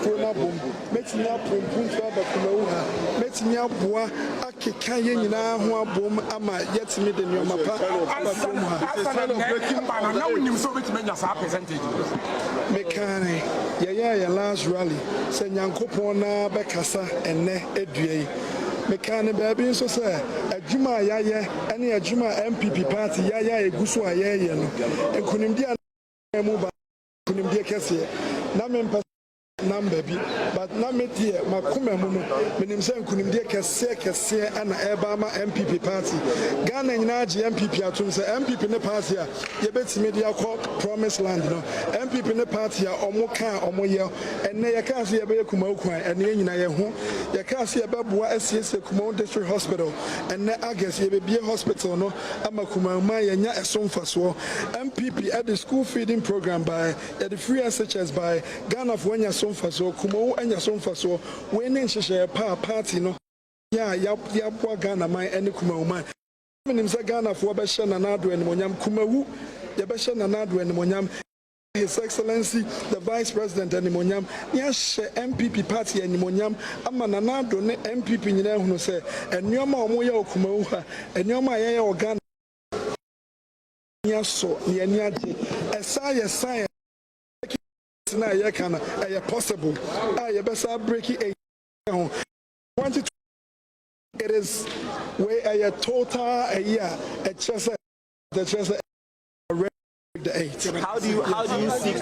corona boom, Metinia Puntua Bakumaha, Metinia Bois, Akikayan in our boom, Ama, yet made in your mapa. Mekane, Yaya, last rally, Senyankopona, Bekasa, and Ne Edue. Mekane baby so say adwuma yaya ene adwuma NPP party yaya eguso ayeye no enkunimdia mu ba kunimdia kese na mempa number bi but na metie makoma mu no menim say enkunimdia kese ana eba ma NPP party Ghana nyina age NPP atum say NPP ne party a yebetime dia call promise land no NPP ne party a omo kan omo ye ene ye kan say yebe Kumawu kwan ene nyina ye ho ye kan say yebeboa asiese Kumawu district hospital ene August yebebie hospital no ama Kumawu ma ye nya esomfaso NPP at the school feeding program by the free SHS by Ghana for nya somfaso Kumawu anya somfaso we ne nhyehyɛ party no ya boa Ghana man ene Kumawu man menim say Ghana for be hye na nado animonyam Kumawu ye be hye na nado animonyam His Excellency the Vice President animonyam yes NPP party animonyam ama na nado ne NPP nyina hunu say enyoma omo ye Kumawu ha enyoma ye Ghana so ne ani age esa na ye kana possible ye besa breaking a 22 it is where a total a year the chess the 8. How do you seek to